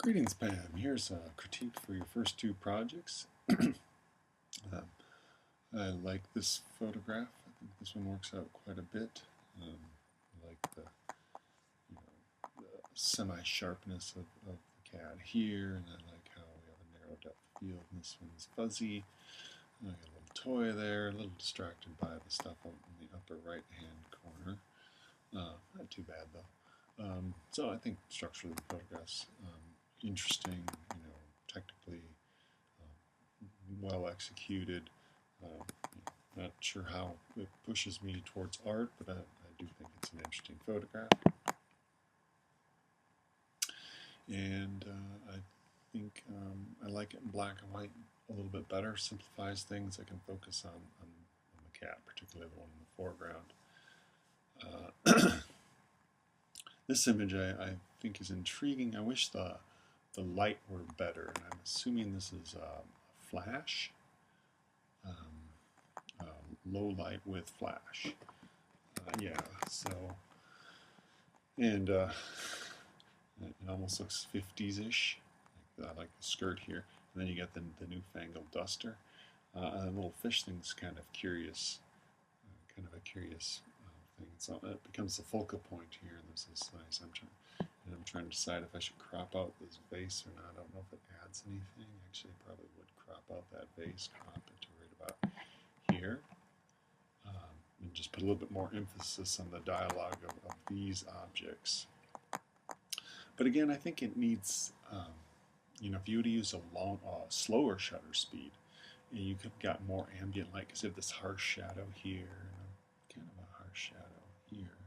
Greetings, Pam. Here's a critique for your first two projects. I like this photograph. I think this one works out quite a bit. I like the semi-sharpness of the CAD here, and I like how we have a narrow depth of field, and this one's fuzzy. I got a little toy there, a little distracted by the stuff out in the upper right-hand corner. Not too bad, though. So I think structurally the photograph's interesting, technically well executed. Not sure how it pushes me towards art, but I do think it's an interesting photograph. And I think I like it in black and white a little bit better. Simplifies things. I can focus on the cat, particularly the one in the foreground. This image I think is intriguing. I wish the light were better, and I'm assuming this is a flash, low light with flash. Yeah, so, and it almost looks 50s-ish. I like the skirt here. And then you get the newfangled duster. And the little fish thing's kind of curious, thing. So it becomes the focal point here, and this is nice. I'm trying to decide if I should crop out this vase or not. I don't know if it adds anything. Actually, I probably would crop out that vase, crop it to right about here, and just put a little bit more emphasis on the dialogue of these objects. But again, I think it needs, if you were to use a slower shutter speed, you could have got more ambient light, because you have this harsh shadow here, kind of a harsh shadow here.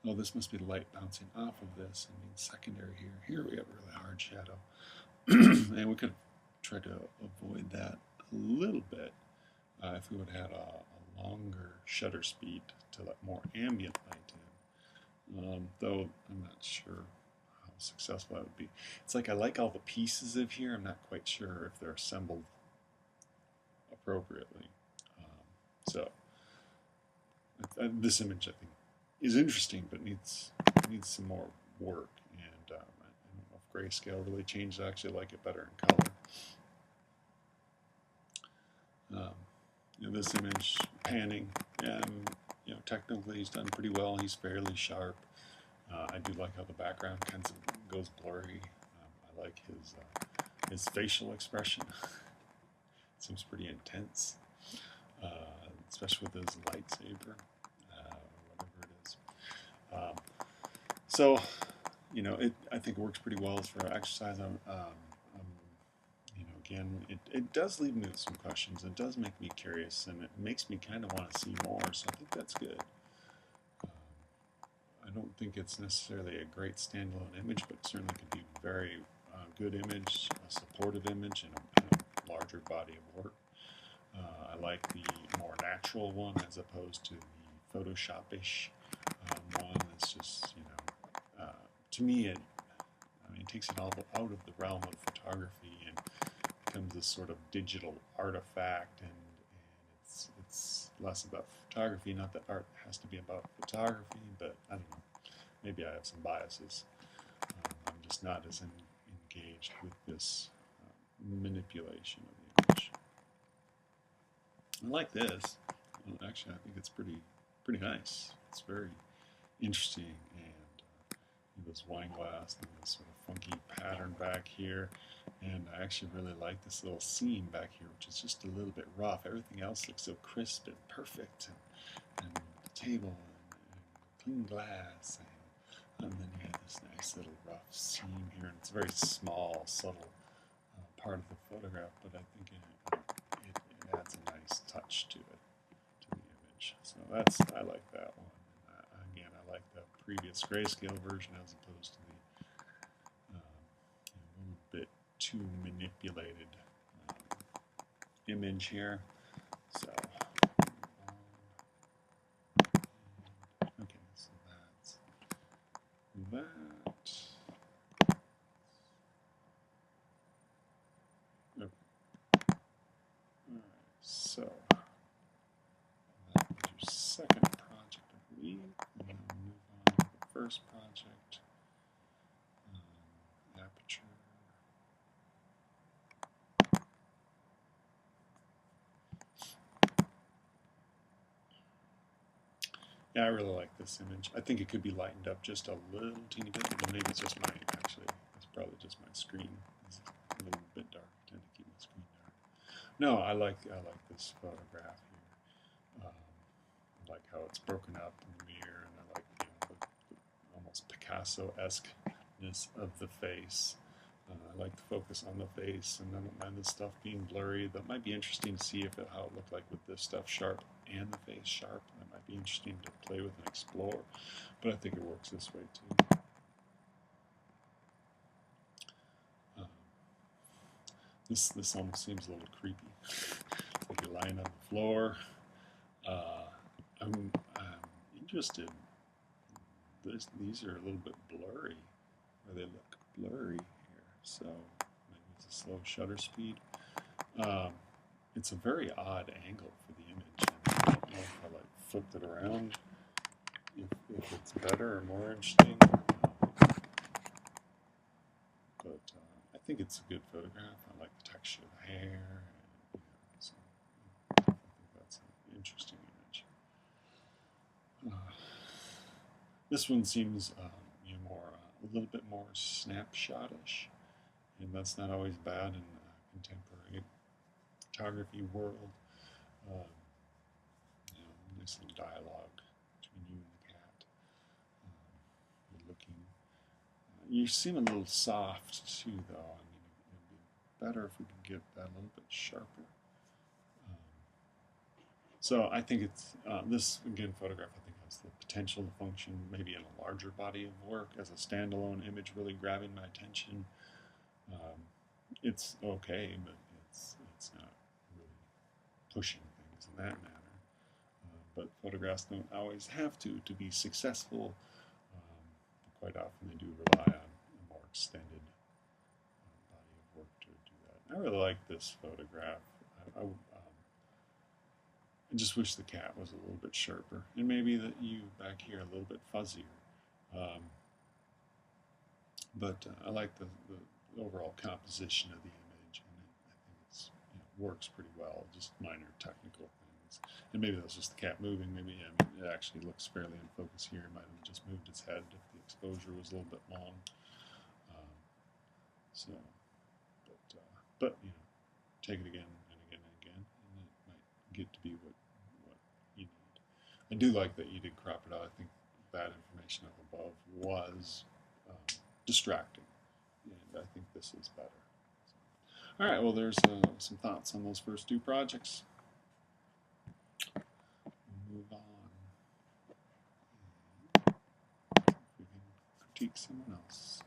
Oh, this must be light bouncing off of this. I mean, secondary here. Here we have a really hard shadow. And we could try to avoid that a little bit if we would have had a longer shutter speed to let more ambient light in. Though I'm not sure how successful that would be. It's like I like all the pieces of here. I'm not quite sure if they're assembled appropriately. So this image, I think, is interesting, but needs some more work. And I don't know if grayscale really changed. I actually like it better in color. This image panning, technically he's done pretty well. He's fairly sharp. I do like how the background kind of goes blurry. I like his facial expression. Seems pretty intense, especially with his lightsaber, whatever it is. So, I think it works pretty well for exercise. Again, it does leave me with some questions. It does make me curious, and it makes me kind of want to see more. So I think that's good. I don't think it's necessarily a great standalone image, but certainly could be a very good image, a supportive image, and a larger body of work. I like the more natural one as opposed to the Photoshop-ish one. It's just, to me, it takes it all out of the realm of photography and becomes this sort of digital artifact, and it's less about photography. Not that art has to be about photography, but I don't know. Maybe I have some biases. I'm just not as engaged with this manipulation of the image. I like this. Well, actually, I think it's pretty nice. It's very interesting, and this wine glass and this sort of funky pattern back here. And I actually really like this little seam back here, which is just a little bit rough. Everything else looks so crisp and perfect, and the table and clean glass, and then you have this nice little rough seam here. And it's a very small, subtle part of the photograph, but I think it adds a nice touch to it, to the image. So I like that one. Again, I like the previous grayscale version as opposed to the a little bit too manipulated image here. So, okay, so that's that. Okay. All right, so that was your second project, I believe, and then we'll move on to the first project. Aperture. Yeah, I really like this image. I think it could be lightened up just a little teeny bit, but maybe it's just it's probably just my screen. It's a little bit dark. I tend to keep my screen dark. No, I like this photograph here. I like how it's broken up in the mirror, and I like the almost Picasso-esque-ness of the face. I like to focus on the face, and I don't mind the stuff being blurry. That might be interesting to see how it looked like with this stuff sharp and the face sharp. That might be interesting to play with and explore, but I think it works this way too. This almost seems a little creepy. It's like you're lying on the floor. I'm interested. These are a little bit blurry, or they look blurry here. So maybe it's a slow shutter speed. It's a very odd angle for the image. I don't know if I flipped it around, if it's better or more interesting. But I think it's a good photograph. I like the texture of the hair. So I think that's an interesting image. This one seems a little bit more snapshot-ish, and that's not always bad in contemporary photography world. Nice little dialogue between you and the cat. You're looking. You seem a little soft too, though. I mean, it'd be better if we could get that a little bit sharper. So I think it's this photograph. I think has the potential to function maybe in a larger body of work as a standalone image, really grabbing my attention. It's okay, but it's not really pushing things in that manner. But photographs don't always have to be successful. Quite often they do rely on a more extended body of work to do that. I really like this photograph. I just wish the cat was a little bit sharper, and maybe that you back here a little bit fuzzier. But I like the overall composition of the image, and I think it's works pretty well. Just minor technical things, and maybe that's just the cat moving. Maybe it actually looks fairly in focus here. It might have just moved its head if the exposure was a little bit long. But take it again and again and again, and it might get to be what you need. I do like that you did crop it out. I think that information up above was distracting, and I think this is better. So, all right, well, there's some thoughts on those first two projects. We'll move on. We can critique someone else.